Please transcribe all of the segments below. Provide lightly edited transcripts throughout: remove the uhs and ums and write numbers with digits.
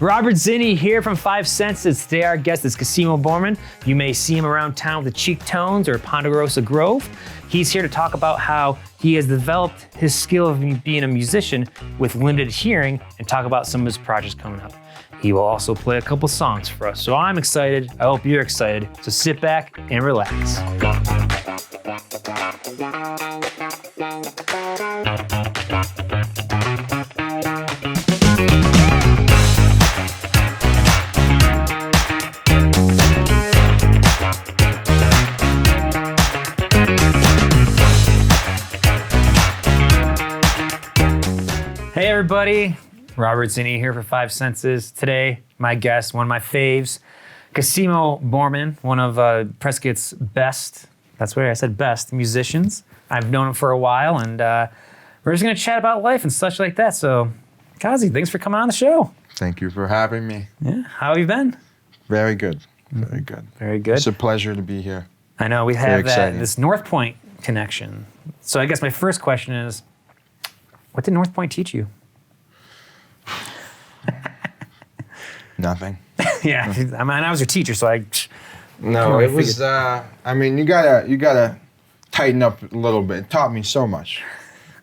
Robert Zinni here from Five Senses. Today our guest is Cosimo Bohrman. You may see him around town with the CheekTones or Ponderosa Grove. He's here to talk about how he has developed his skill of being a musician with limited hearing and talk about some of his projects coming up. He will also play a couple songs for us. So I'm excited. I hope you're excited. So sit back and relax. Hey everybody, Robert Zinni here for Five Senses. Today, my guest, one of my faves, Cosimo Bohrman, one of Prescott's best, that's what I said, best musicians. I've known him for a while, and we're just gonna chat about life and such like that. So, Kazi, thanks for coming on the show. Thank you for having me. Yeah, how have you been? Very good, very good. Very good. It's a pleasure to be here. I know, we have this North Point connection. So I guess my first question is, what did North Point teach you? Nothing. Yeah, I mean, I was your teacher, so I. No, it was. I mean, you gotta tighten up a little bit. It taught me so much.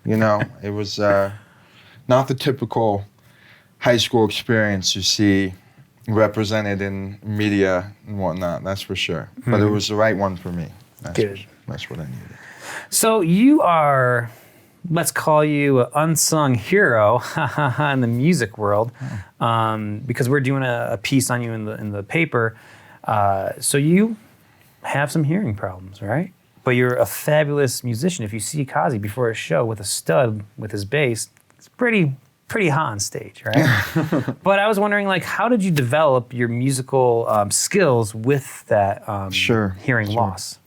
You know, it was not the typical high school experience you see represented in media and whatnot. That's for sure. Mm-hmm. But it was the right one for me. Good. That's what I needed. So you are, let's call you an unsung hero in the music world, because we're doing a piece on you in the paper. So you have some hearing problems, right? But you're a fabulous musician. If you see Kazi before a show with a stud with his bass, it's pretty hot on stage, right? But I was wondering, like, how did you develop your musical skills with that hearing loss?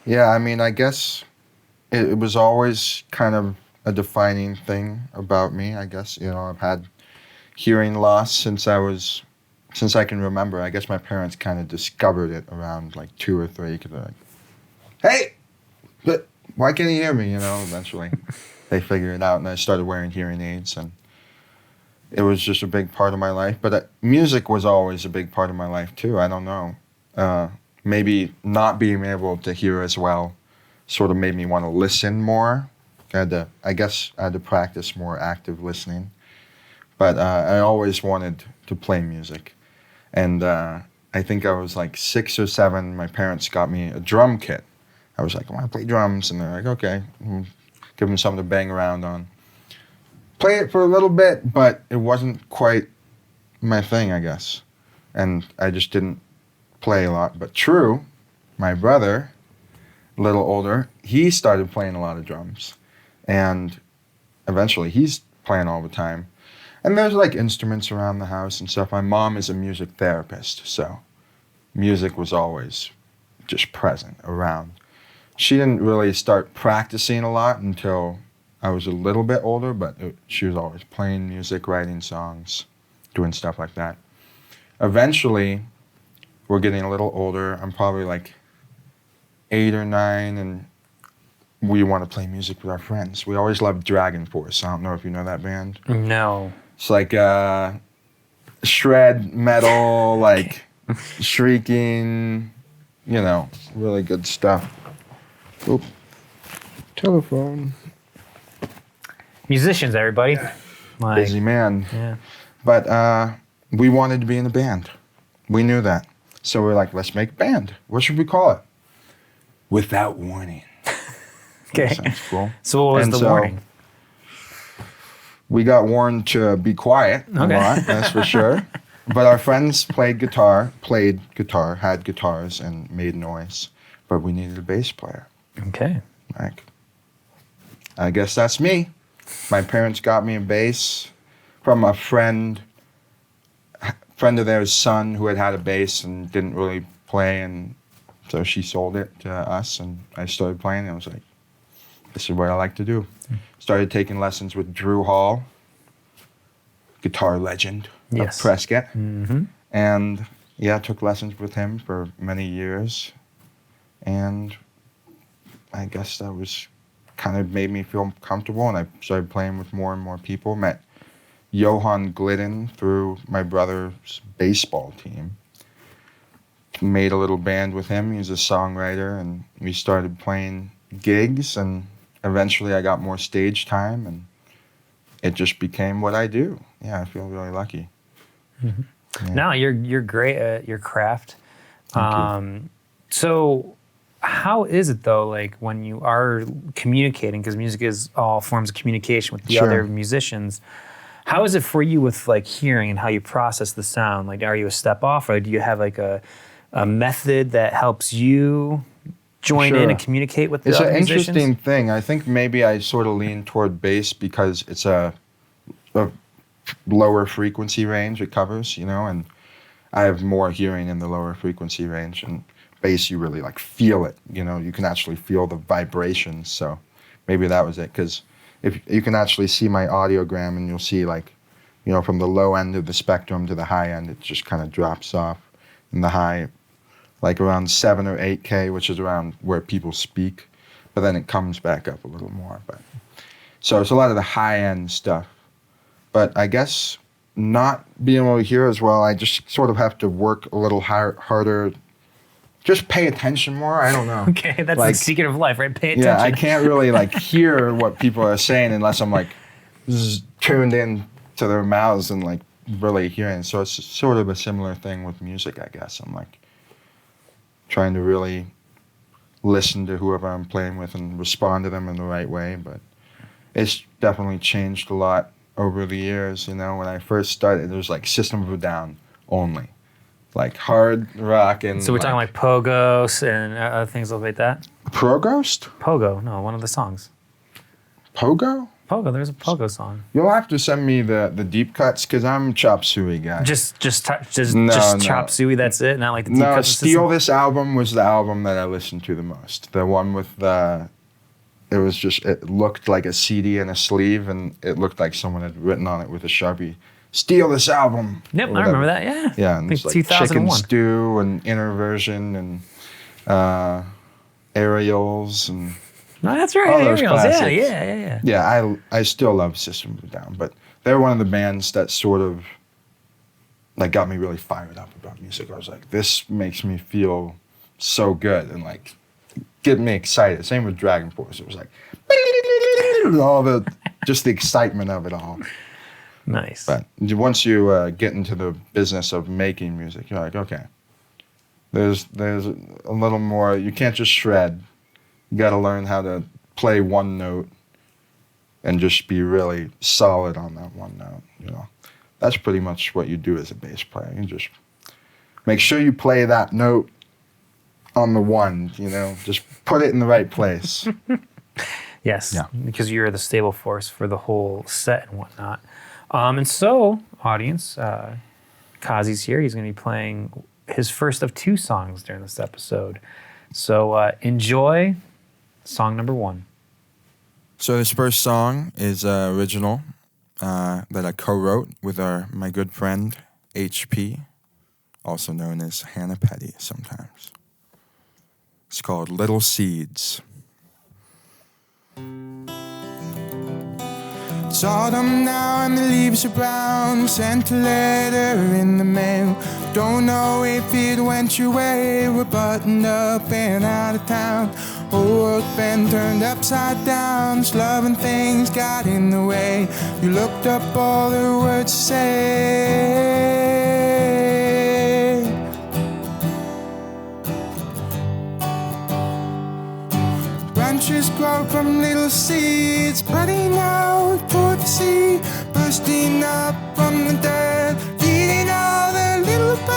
Yeah, I mean, I guess it was always kind of a defining thing about me, I guess. You know, I've had hearing loss since I can remember. I guess my parents kind of discovered it around like 2 or 3, because they're like, hey, but why can't you hear me? You know, eventually they figured it out, and I started wearing hearing aids, and it was just a big part of my life. But music was always a big part of my life too. I don't know. Maybe not being able to hear as well sort of made me want to listen more. I guess I had to practice more active listening. But I always wanted to play music. And I think I was like 6 or 7, my parents got me a drum kit. I was like, I want to play drums. And they're like, okay, give them something to bang around on. Play it for a little bit, but it wasn't quite my thing, I guess. And I just didn't play a lot. But True, my brother, a little older, he started playing a lot of drums. And eventually he's playing all the time. And there's like instruments around the house and stuff. My mom is a music therapist, so music was always just present around. She didn't really start practicing a lot until I was a little bit older, but she was always playing music, writing songs, doing stuff like that. Eventually, we're getting a little older. I'm probably like 8 or 9, and we want to play music with our friends. We always loved Dragon Force. I don't know if you know that band. No. It's like shred metal, like shrieking, you know, really good stuff. Oop. Telephone. Musicians, everybody. Like, busy man. Yeah. But we wanted to be in a band. We knew that. So we were like, let's make a band. What should we call it? Without Warning. Okay. That sounds cool. So what was the warning? We got warned to be quiet a lot, that's for sure. But our friends played guitar, had guitars, and made noise. But we needed a bass player. Okay. Like, I guess that's me. My parents got me a bass from a friend of theirs' son who had a bass and didn't really play, and so she sold it to us, and I started playing, and I was like, this is what I like to do. Started taking lessons with Drew Hall, guitar legend of Prescott. Mm-hmm. And yeah, took lessons with him for many years. And I guess that was kind of made me feel comfortable, and I started playing with more and more people. Met Johan Glidden through my brother's baseball team. Made a little band with him. He's a songwriter, and we started playing gigs, and eventually I got more stage time, and it just became what I do. Yeah, I feel really lucky. Mm-hmm. Yeah. No, you're great at your craft. Thank you. So how is it though, like when you are communicating, because music is all forms of communication with the other musicians, how is it for you with like hearing and how you process the sound? Like, are you a step off, or do you have like a method that helps you join in and communicate with the other musicians? It's an interesting thing. I think maybe I sort of lean toward bass because it's a lower frequency range it covers, you know, and I have more hearing in the lower frequency range, and bass you really like feel it, you know, you can actually feel the vibrations. So maybe that was it, because if you can actually see my audiogram, and you'll see, like, you know, from the low end of the spectrum to the high end, it just kind of drops off. In the high, like around 7 or 8K, which is around where people speak, but then it comes back up a little more. But so it's a lot of the high end stuff. But I guess not being able to hear as well, I just sort of have to work a little harder. Just pay attention more. I don't know. Okay, that's like, the secret of life, right? Pay attention. Yeah, I can't really like hear what people are saying unless I'm like tuned in to their mouths and like really hearing. So it's sort of a similar thing with music, I guess. I'm like trying to really listen to whoever I'm playing with and respond to them in the right way. But it's definitely changed a lot over the years. You know, when I first started, there was like System of a Down only. Like hard rock and... So we're talking like Pogos and other things like that? Proghost? Pogo, no, one of the songs. Pogo? Pogo, there's a Pogo song. You'll have to send me the deep cuts, because I'm a chop suey guy. Just chop suey, that's it? Not like the deep cuts? No, Steal This Album was the album that I listened to the most. The one with the... It looked like a CD in a sleeve, and it looked like someone had written on it with a Sharpie. Steal This Album. Yep, I remember that, yeah. Yeah, and it's like Chicken Stew and Innerversion and Aerials and... No, that's right, Aerials, yeah. Yeah, I still love System of a Down, but they're one of the bands that sort of like got me really fired up about music. I was like, this makes me feel so good and like get me excited. Same with Dragon Force. It was like just the excitement of it all. Nice. But once you get into the business of making music, you're like, okay, there's a little more. You can't just shred. You got to learn how to play one note and just be really solid on that one note. You know, that's pretty much what you do as a bass player. You just make sure you play that note on the one. You know, just put it in the right place. Yes, because you're the stable force for the whole set and whatnot. And so, audience, Kazi's here. He's going to be playing his first of 2 songs during this episode. So enjoy song number 1. So this first song is original that I co-wrote with my good friend HP, also known as Hannah Petty sometimes. It's called Little Seeds. It's autumn now and the leaves are brown. Sent a letter in the mail. Don't know if it went your way. We're buttoned up and out of town. Whole world been turned upside down. This love and things got in the way. You looked up all the words to say. Branches grow from little seeds, spreading out toward the sea, bursting up from the dirt, feeding all the little birds.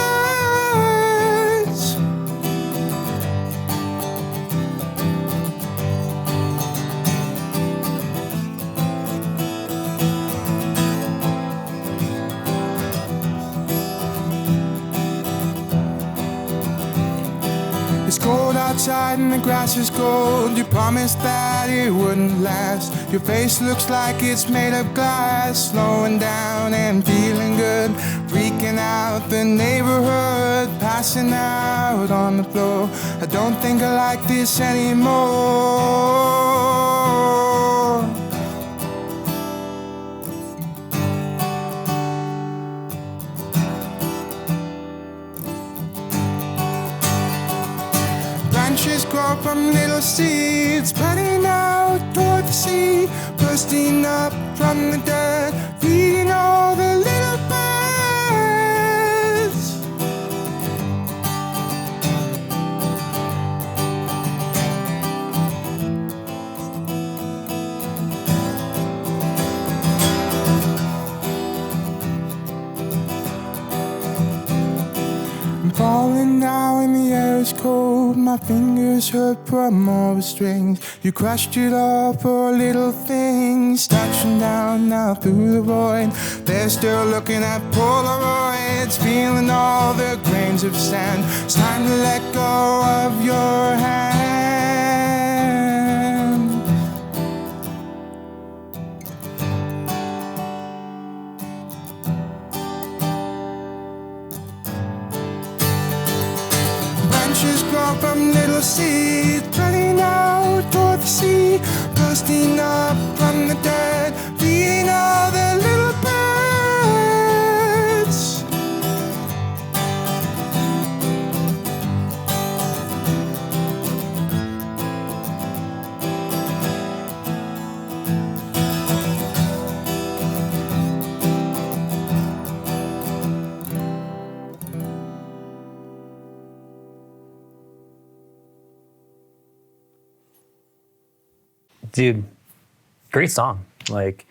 It's cold outside and the grass is cold. You promised that it wouldn't last. Your face looks like it's made of glass. Slowing down and feeling good. Freaking out the neighborhood. Passing out on the floor. I don't think I like this anymore. Branches grow from little seeds, spreading out toward the sea, bursting up from the dirt, feeding all the little birds. I'm falling now and the air is cold. My fingers hurt from all the strings. You crushed it all for little things. Touching down now through the void. They're still looking at Polaroids, feeling all the grains of sand. It's time to let go of your hand. Branches grow from little seeds, spreading out toward the sea, bursting up from the dirt, feeding all the little birds. Dude, great song. Like,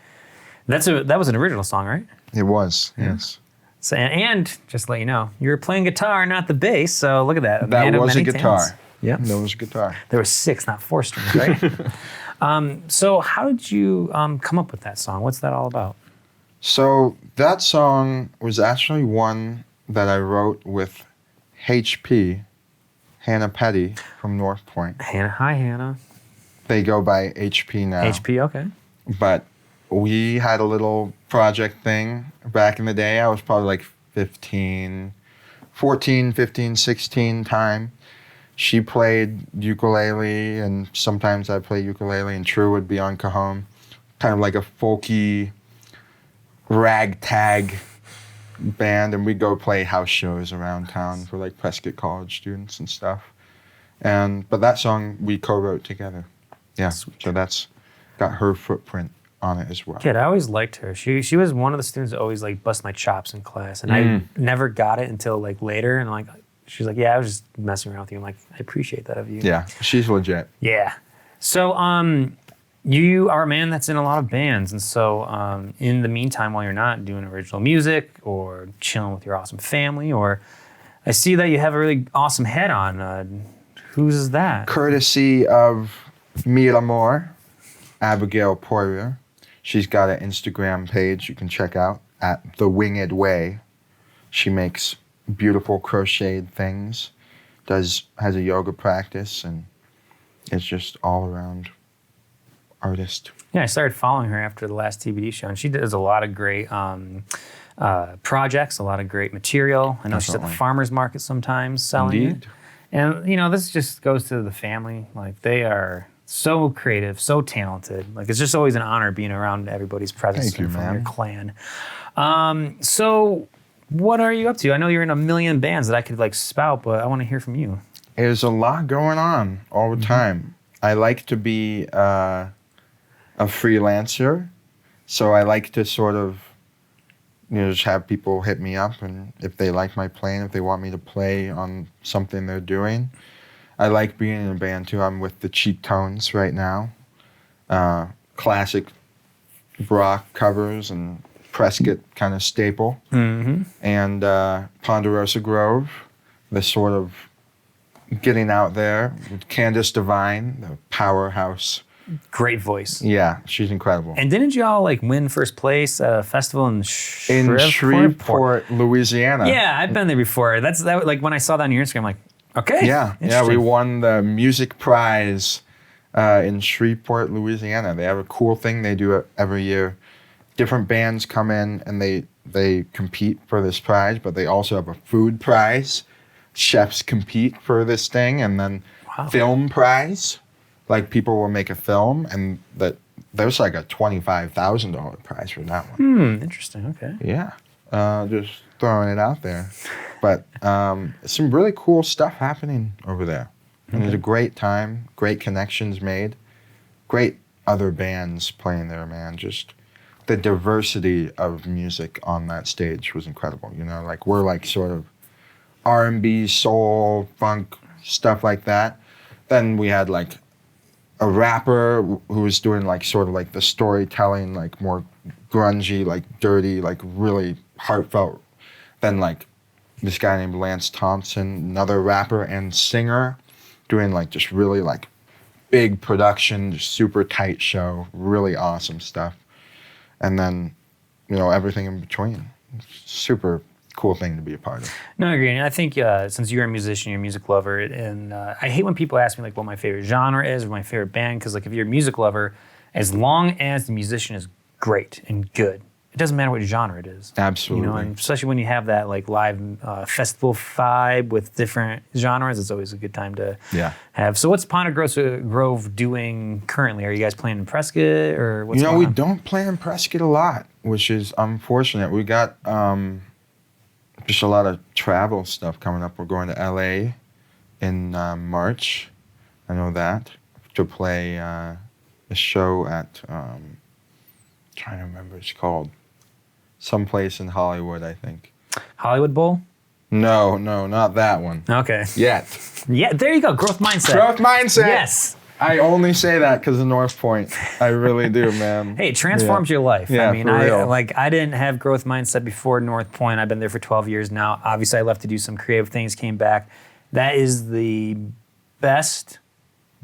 that was an original song, right? It was, yes. So, and just to let you know, you were playing guitar, not the bass. So look at that. That man of was a many guitar. talents. Yeah, That was a guitar. there were 6, not 4 strings, right? So how did you come up with that song? What's that all about? So that song was actually one that I wrote with HP, Hannah Petty from North Point. Hannah, hi Hannah. They go by HP now. HP, okay. But we had a little project thing back in the day. I was probably like 14, 15, 16 time. She played ukulele, and sometimes I play ukulele, and True would be on cajon. Kind of like a folky ragtag band, and we'd go play house shows around town for like Prescott College students and stuff. But that song we co-wrote together. Yeah, so that's got her footprint on it as well. Kid, I always liked her. She was one of the students that always like bust my chops in class, and I never got it until like later. And like, she's like, "Yeah, I was just messing around with you." I'm like, "I appreciate that of you." Yeah, she's legit. Yeah. So, you are a man that's in a lot of bands, and so in the meantime, while you're not doing original music or chilling with your awesome family, or I see that you have a really awesome head on. Whose that? Courtesy of Miramor, Abigail Poirier. She's got an Instagram page you can check out at The Winged Way. She makes beautiful crocheted things, has a yoga practice, and is just all around artist. Yeah, I started following her after the last TBD show, and she does a lot of great projects, a lot of great material. I know she's at the Definitely. farmer's market sometimes selling Indeed. it. And, you know, this just goes to the family. Like, they are so creative, so talented. Like, it's just always an honor being around everybody's presence Thank you, from man. your clan. So what are you up to? I know you're in a million bands that I could, like, spout, but I want to hear from you. There's a lot going on all the time. I like to be a freelancer, so I like to sort of, just have people hit me up, and if they like my playing, if they want me to play on something they're doing. I like being in a band too. I'm with the CheekTones right now. Classic rock covers and Prescott kind of staple. Mm-hmm. And Ponderosa Grove, the sort of getting out there with Candace Devine, the powerhouse. Great voice. Yeah, she's incredible. And didn't y'all, like, win first place at a festival in Shreveport, Louisiana. Yeah, I've been there before. Like, when I saw that on your Instagram, I'm like, okay. Yeah, we interesting. won the music prize in Shreveport, Louisiana. They have a cool thing they do it every year. Different bands come in and they compete for this prize, but they also have a food prize. Chefs compete for this thing, and then film prize. Like, people will make a film, and there's like a $25,000 prize for that one. Interesting. Okay. Yeah, just throwing it out there. But some really cool stuff happening over there. And it was a great time, great connections made, great other bands playing there, man. Just the diversity of music on that stage was incredible. You know, like we're like sort of R&B, soul, funk, stuff like that. Then we had like a rapper who was doing like sort of like the storytelling, like more grungy, like dirty, like really heartfelt. Then like this guy named Lance Thompson, another rapper and singer, doing like just really like big production, just super tight show, really awesome stuff. And then, you know, everything in between. Super cool thing to be a part of. No, I agree. And I think since you're a musician, you're a music lover, and I hate when people ask me like what my favorite genre is or my favorite band, because like if you're a music lover, as long as the musician is great and good, it doesn't matter what genre it is. Absolutely. You know, and especially when you have that like live festival vibe with different genres, it's always a good time to have. So what's Ponderosa Grove doing currently? Are you guys playing in Prescott or what's going on? We don't play in Prescott a lot, which is unfortunate. We got just a lot of travel stuff coming up. We're going to LA in March. I know that. To play a show at, trying to remember what it's called. Someplace in Hollywood, I think. Hollywood Bowl? No, not that one. Okay. Yet. Yeah, there you go. Growth mindset. Growth mindset. Yes. I only say that because of North Point. I really do, man. Hey, it transforms your life. Yeah, I mean, for real. I didn't have growth mindset before North Point. I've been there for 12 years now. Obviously, I left to do some creative things, came back. That is the best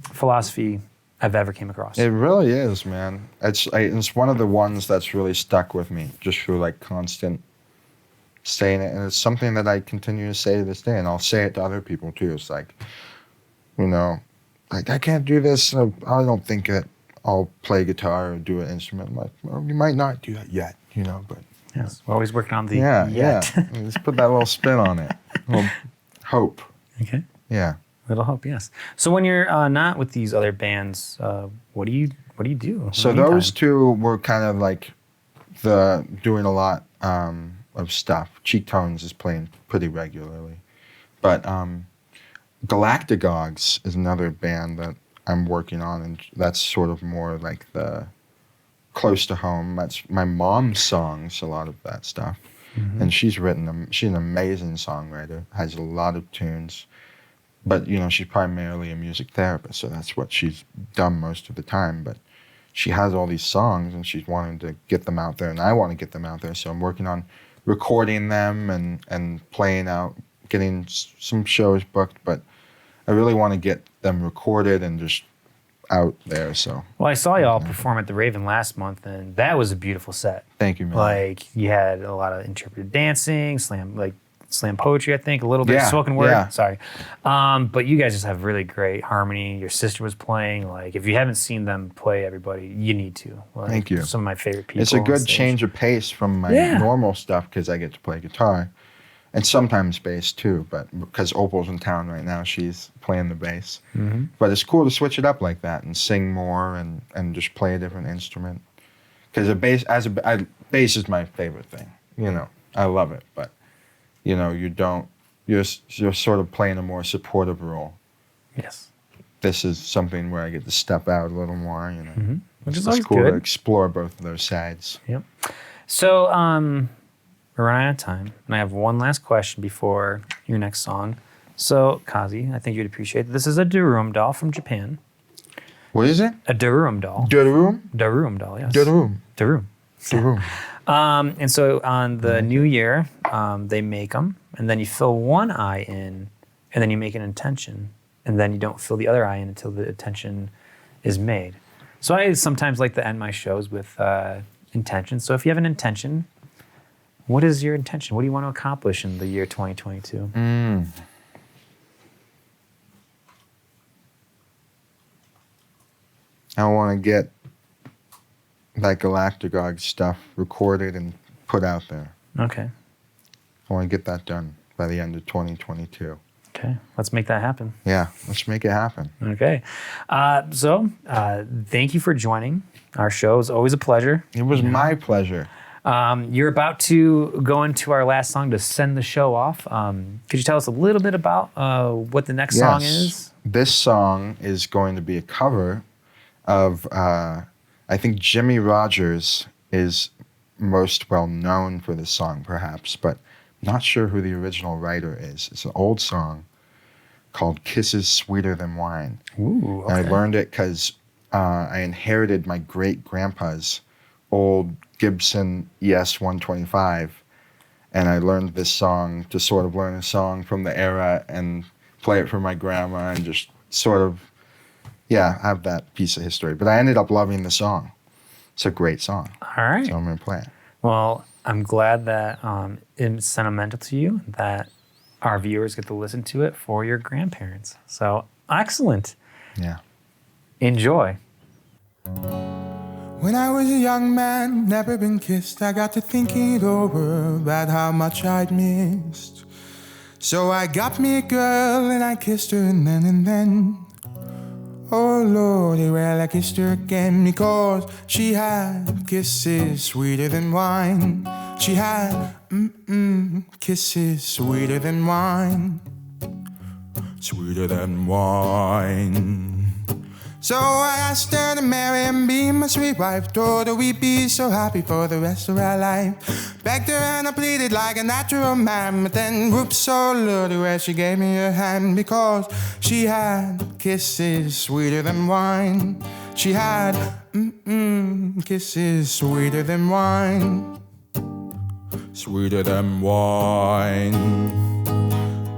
philosophy I've ever came across. It really is, man. It's one of the ones that's really stuck with me, just through like constant saying it. And it's something that I continue to say to this day, and I'll say it to other people too. It's like, you know, like, I can't do this. So I don't think that I'll play guitar or do an instrument. I'm like, well, you might not do that yet, you know, but. Yes, we're always working on the yeah. yet. Just put that little spin on it. A little hope. Okay. Yeah. Little hope, yes. So when you're not with these other bands, what do you do? So those two were kind of like doing a lot of stuff. CheekTones is playing pretty regularly. But Galactagogues is another band that I'm working on, and that's sort of more like the close to home. That's my mom's songs, a lot of that stuff. Mm-hmm. And she's an amazing songwriter, has a lot of tunes. But, you know, she's primarily a music therapist, so that's what she's done most of the time. But she has all these songs, and she's wanting to get them out there, and I want to get them out there. So I'm working on recording them and playing out, getting some shows booked. But I really want to get them recorded and just out there. So. Well, I saw y'all perform at the Raven last month, and that was a beautiful set. Thank you, man. Like, you had a lot of interpretive dancing, slam poetry, I think, a little bit of spoken word. Yeah. Sorry. But you guys just have really great harmony. Your sister was playing. Like, if you haven't seen them play, everybody, you need to. Like, thank you. Some of my favorite people. It's a good change of pace from my normal stuff because I get to play guitar. And sometimes bass too, but because Opal's in town right now, she's playing the bass. Mm-hmm. But it's cool to switch it up like that and sing more and just play a different instrument. Because bass is my favorite thing. You know, I love it, but you know, you're sort of playing a more supportive role. Yes. This is something where I get to step out a little more. You know, mm-hmm. Which is always always cool good to explore both of those sides. Yep. So we're running out of time, and I have one last question before your next song. So, Kazi, I think you'd appreciate it. This is a Darum doll from Japan. What is it? A Darum doll. Darum? Darum doll, yes. Darum. Darum. Darum. And so on the new year, they make them, and then you fill one eye in, and then you make an intention, and then you don't fill the other eye in until the intention is made. So I sometimes like to end my shows with intentions. So if you have an intention, what is your intention? What do you want to accomplish in the year 2022? I want to get that Galactagogues stuff recorded and put out there. Okay. I want to get that done by the end of 2022. Okay, let's make that happen. Yeah, let's make it happen. Okay. So thank you for joining our show. It was always a pleasure. It was my pleasure. You're about to go into our last song to send the show off. Could you tell us a little bit about what the next song is? This song is going to be a cover of, I think Jimmy Rogers is most well known for this song, perhaps, but not sure who the original writer is. It's an old song called Kisses Sweeter Than Wine. Ooh, okay. And I learned it because I inherited my great-grandpa's old Gibson ES 125, and I learned this song to sort of learn a song from the era and play it for my grandma and just sort of, have that piece of history. But I ended up loving the song. It's a great song. All right. So I'm going to play it. Well, I'm glad that it's sentimental to you, that our viewers get to listen to it for your grandparents. So, excellent. Yeah. Enjoy. When I was a young man, never been kissed, I got to thinking it over about how much I'd missed. So I got me a girl and I kissed her and then. Oh Lordy, well I kissed her again because she had kisses sweeter than wine. She had kisses sweeter than wine. Sweeter than wine. So I asked her to marry and be my sweet wife. Told her we'd be so happy for the rest of our life. Begged her and I pleaded like a natural man. But then, whoops, oh Lordy, well she gave me her hand because she had kisses sweeter than wine. She had kisses sweeter than wine. Sweeter than wine.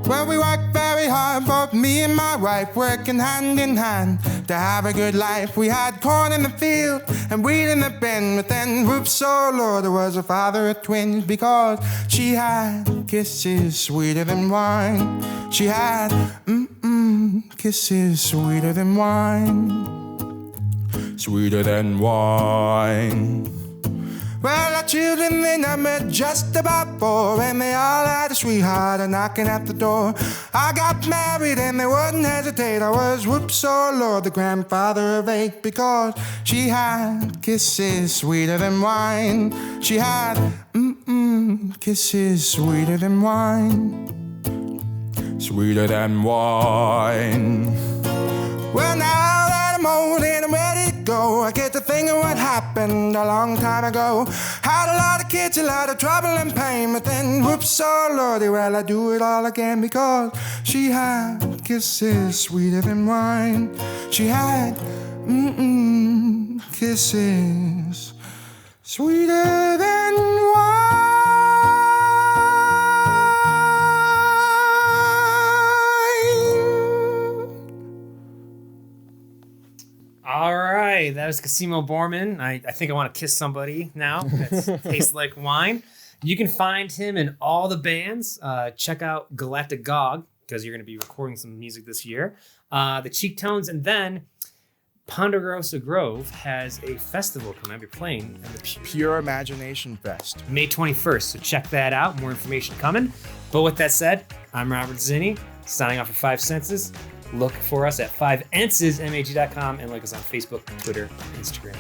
Well, we worked very hard, both me and my wife, working hand in hand to have a good life. We had corn in the field and wheat in the bin, but then, whoops, oh Lord, there was a father of twins because she had kisses sweeter than wine. She had kisses sweeter than wine. Sweeter than wine. Well, our children, they numbered just about 4, and they all had a sweetheart knocking at the door. I got married and they wouldn't hesitate. I was, whoops, oh Lord, the grandfather of 8 because she had kisses sweeter than wine. She had kisses sweeter than wine. Sweeter than wine. Well, now that I'm old and I'm ready to go, I get to think of what happened a long time ago. Had a lot of kids, a lot of trouble and pain, but then, whoops, oh Lordy, well, I do it all again because she had kisses sweeter than wine. She had kisses sweeter than wine. All right, that was Cosimo Bohrman. I think I want to kiss somebody now. That tastes like wine. You can find him in all the bands. Check out Galactagogues because you're going to be recording some music this year. The CheekTones and then Ponderosa Grove has a festival coming up. You're playing in the Pure Imagination Fest. May 21st, so check that out. More information coming. But with that said, I'm Robert Zinni, signing off for 5 Senses. Look for us at 5enses, mag.com, and like us on Facebook, Twitter, and Instagram.